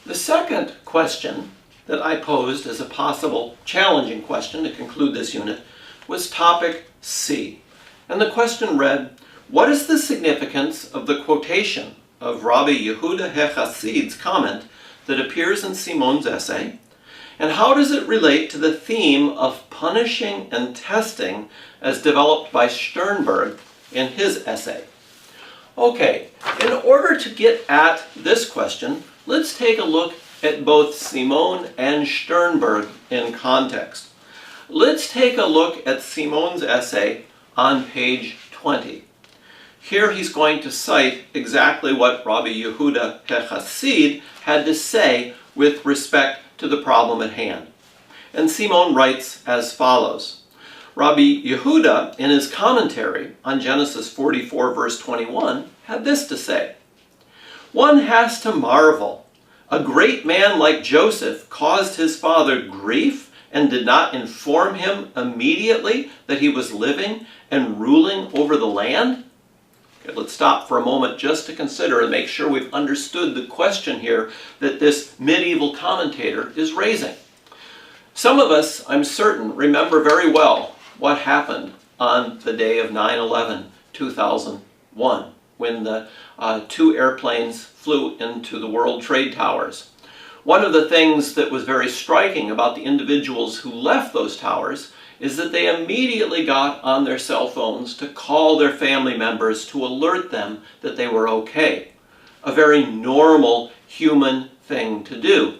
The second question that I posed as a possible challenging question to conclude this unit was topic C. And the question read, what is the significance of the quotation of Rabbi Yehuda HaChassid's comment that appears in Simon's essay, and how does it relate to the theme of punishing and testing as developed by Sternberg in his essay? Okay, in order to get at this question, let's take a look at both Simon and Sternberg in context. Let's take a look at Simon's essay on page 20. Here he's going to cite exactly what Rabbi Yehuda HaChassid had to say with respect to the problem at hand. And Simon writes as follows. Rabbi Yehuda, in his commentary on Genesis 44, verse 21, had this to say, "One has to marvel. A great man like Joseph caused his father grief and did not inform him immediately that he was living and ruling over the land?" Okay, let's stop for a moment just to consider and make sure we've understood the question here that this medieval commentator is raising. Some of us, I'm certain, remember very well what happened on the day of 9/11/2001 when the two airplanes flew into the World Trade Towers. One of the things that was very striking about the individuals who left those towers is that they immediately got on their cell phones to call their family members to alert them that they were okay. A very normal human thing to do.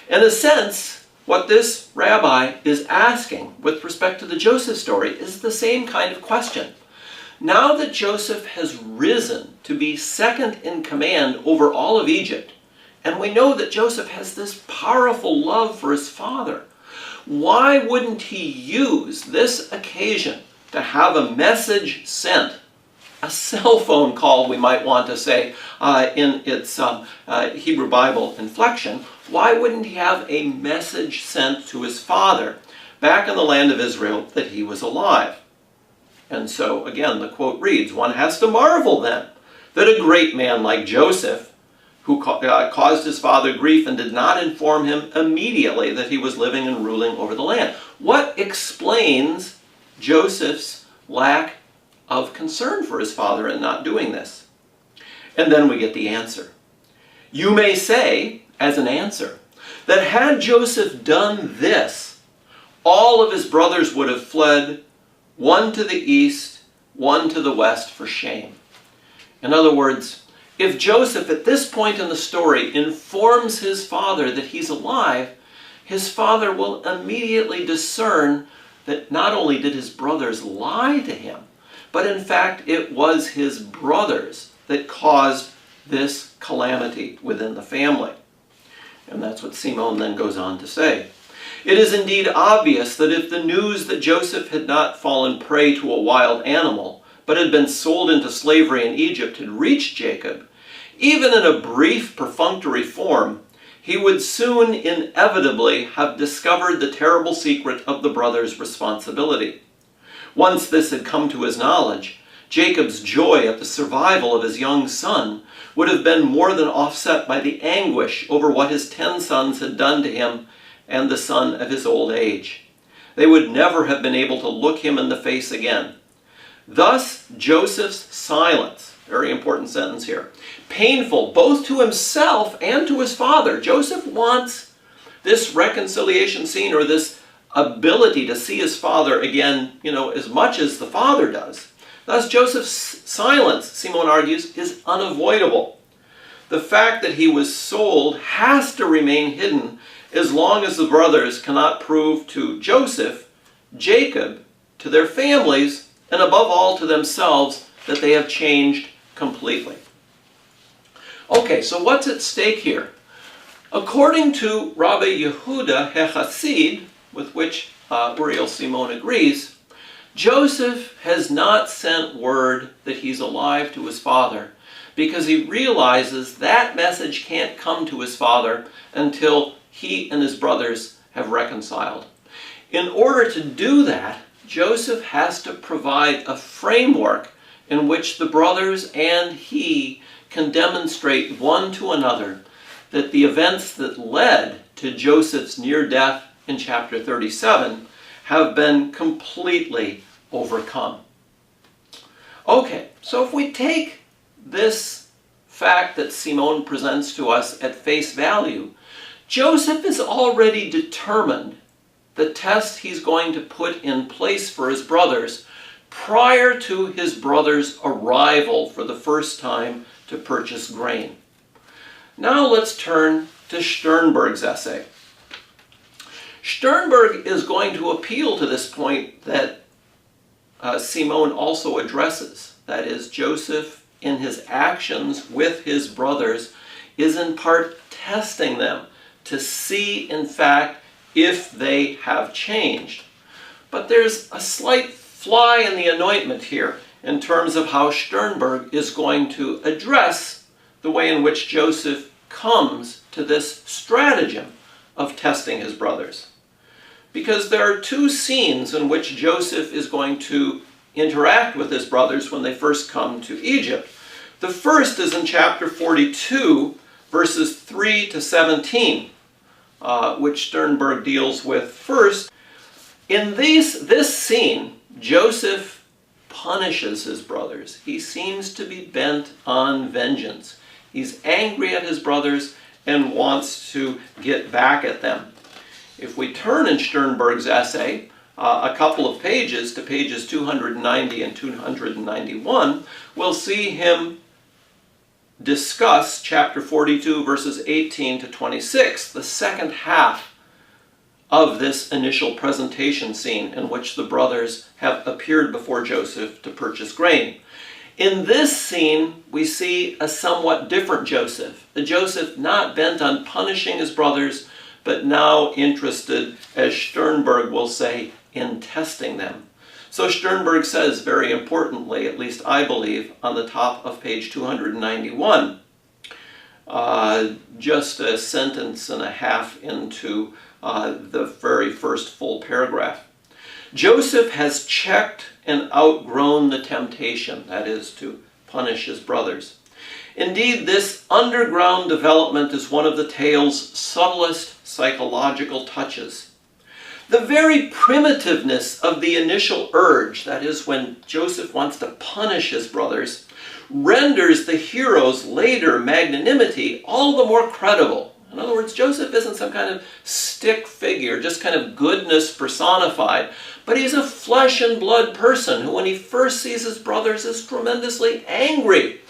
In a sense, what this rabbi is asking with respect to the Joseph story is the same kind of question. Now that Joseph has risen to be second in command over all of Egypt, and we know that Joseph has this powerful love for his father, why wouldn't he use this occasion to have a message sent, a cell phone call, we might want to say, in its Hebrew Bible inflection? Why wouldn't he have a message sent to his father back in the land of Israel that he was alive? And so, again, the quote reads, "One has to marvel then that a great man like Joseph, who caused his father grief and did not inform him immediately that he was living and ruling over the land." What explains Joseph's lack of concern for his father in not doing this? And then we get the answer. You may say, as an answer, that had Joseph done this, all of his brothers would have fled, one to the east, one to the west, for shame. In other words, if Joseph at this point in the story informs his father that he's alive, his father will immediately discern that not only did his brothers lie to him, but in fact it was his brothers that caused this calamity within the family. And that's what Simon then goes on to say. It is indeed obvious that if the news that Joseph had not fallen prey to a wild animal, but had been sold into slavery in Egypt, had reached Jacob, even in a brief perfunctory form, he would soon inevitably have discovered the terrible secret of the brothers' responsibility. Once this had come to his knowledge, Jacob's joy at the survival of his young son would have been more than offset by the anguish over what his 10 sons had done to him and the son of his old age. They would never have been able to look him in the face again. Thus, Joseph's silence, very important sentence here, painful both to himself and to his father. Joseph wants this reconciliation scene, or this ability to see his father again, as much as the father does. Thus, Joseph's silence, Simon argues, is unavoidable. The fact that he was sold has to remain hidden as long as the brothers cannot prove to Joseph, Jacob, to their families, and above all to themselves, that they have changed completely. Okay, so what's at stake here? According to Rabbi Yehuda HaChassid, with which Uriel Simon agrees, Joseph has not sent word that he's alive to his father because he realizes that message can't come to his father until he and his brothers have reconciled. In order to do that, Joseph has to provide a framework in which the brothers and he can demonstrate one to another that the events that led to Joseph's near death in chapter 37 have been completely overcome. Okay, so if we take this fact that Simon presents to us at face value, Joseph is already determined the test he's going to put in place for his brothers prior to his brothers' arrival for the first time to purchase grain. Now let's turn to Sternberg's essay. Sternberg is going to appeal to this point that Simon also addresses. That is, Joseph, in his actions with his brothers, is in part testing them to see, in fact, if they have changed. But there's a slight fly in the anointment here in terms of how Sternberg is going to address the way in which Joseph comes to this stratagem of testing his brothers. Because there are two scenes in which Joseph is going to interact with his brothers when they first come to Egypt. The first is in chapter 42, verses 3 to 17, which Sternberg deals with first. In this scene, Joseph punishes his brothers. He seems to be bent on vengeance. He's angry at his brothers and wants to get back at them. If we turn in Sternberg's essay a couple of pages to pages 290 and 291, we'll see him discuss chapter 42, verses 18 to 26, the second half of this initial presentation scene in which the brothers have appeared before Joseph to purchase grain. In this scene, we see a somewhat different Joseph, a Joseph not bent on punishing his brothers, but now interested, as Sternberg will say, in testing them. So Sternberg says, very importantly, at least I believe, on the top of page 291, just a sentence and a half into the very first full paragraph. Joseph has checked and outgrown the temptation, that is, to punish his brothers. Indeed, this underground development is one of the tale's subtlest psychological touches. The very primitiveness of the initial urge, that is, when Joseph wants to punish his brothers, renders the hero's later magnanimity all the more credible. In other words, Joseph isn't some kind of stick figure, just kind of goodness personified, but he's a flesh and blood person who, when he first sees his brothers, is tremendously angry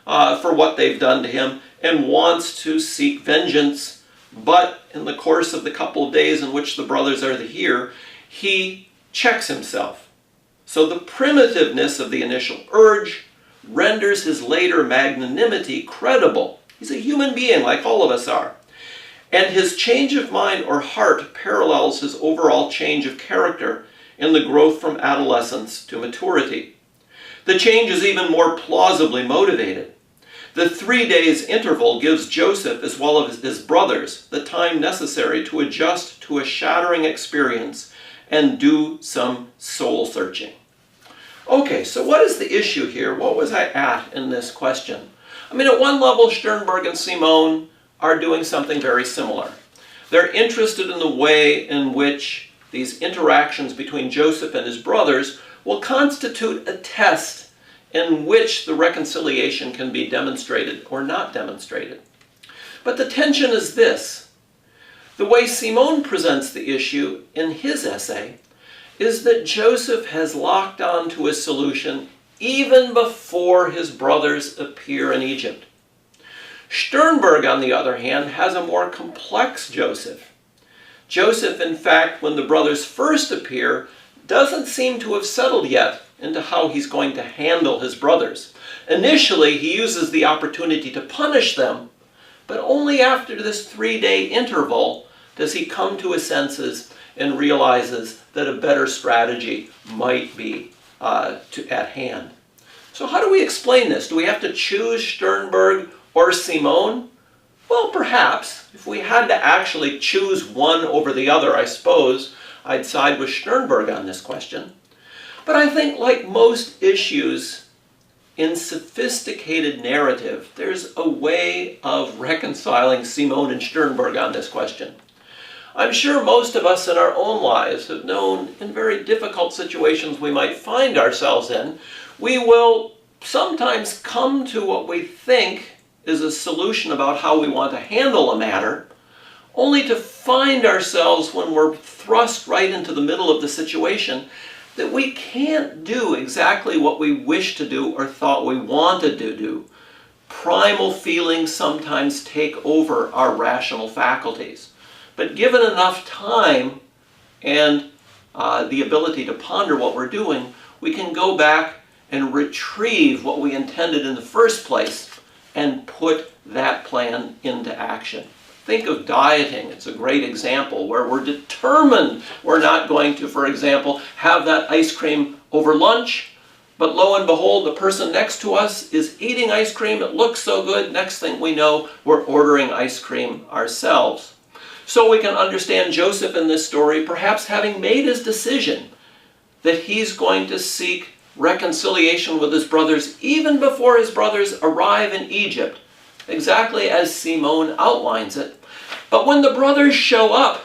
for what they've done to him and wants to seek vengeance. But in the course of the couple of days in which the brothers are here, he checks himself. So the primitiveness of the initial urge renders his later magnanimity credible. He's a human being like all of us are. And his change of mind or heart parallels his overall change of character in the growth from adolescence to maturity. The change is even more plausibly motivated. The 3 days interval gives Joseph, as well as his brothers, the time necessary to adjust to a shattering experience and do some soul searching. Okay, so what is the issue here? What was I at in this question? I mean, at one level, Sternberg and Simon are doing something very similar. They're interested in the way in which these interactions between Joseph and his brothers will constitute a test in which the reconciliation can be demonstrated or not demonstrated. But the tension is this. The way Simon presents the issue in his essay is that Joseph has locked on to a solution even before his brothers appear in Egypt. Sternberg, on the other hand, has a more complex Joseph. Joseph, in fact, when the brothers first appear, doesn't seem to have settled yet into how he's going to handle his brothers. Initially, he uses the opportunity to punish them, but only after this 3-day interval does he come to his senses and realizes that a better strategy might be at hand. So how do we explain this? Do we have to choose Sternberg or Simon? Well, perhaps. If we had to actually choose one over the other, I suppose I'd side with Sternberg on this question. But I think, like most issues in sophisticated narrative, there's a way of reconciling Simon and Sternberg on this question. I'm sure most of us in our own lives have known in very difficult situations we might find ourselves in, we will sometimes come to what we think is a solution about how we want to handle a matter, only to find ourselves when we're thrust right into the middle of the situation that we can't do exactly what we wish to do or thought we wanted to do. Primal feelings sometimes take over our rational faculties. But given enough time and the ability to ponder what we're doing, we can go back and retrieve what we intended in the first place and put that plan into action. Think of dieting. It's a great example where we're determined we're not going to, for example, have that ice cream over lunch, but lo and behold, the person next to us is eating ice cream. It looks so good. Next thing we know, we're ordering ice cream ourselves. So we can understand Joseph in this story, perhaps having made his decision that he's going to seek reconciliation with his brothers even before his brothers arrive in Egypt, exactly as Simon outlines it. But when the brothers show up,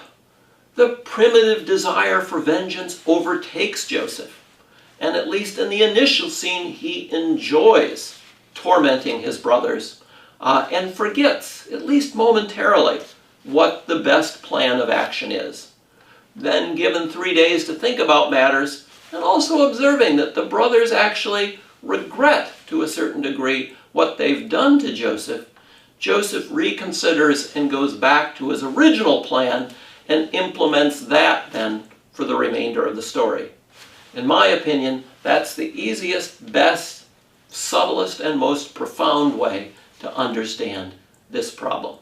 the primitive desire for vengeance overtakes Joseph. And at least in the initial scene, he enjoys tormenting his brothers and forgets, at least momentarily, what the best plan of action is. Then, given 3 days to think about matters, and also observing that the brothers actually regret, to a certain degree, what they've done to Joseph, Joseph reconsiders and goes back to his original plan and implements that then for the remainder of the story. In my opinion, that's the easiest, best, subtlest, and most profound way to understand this problem.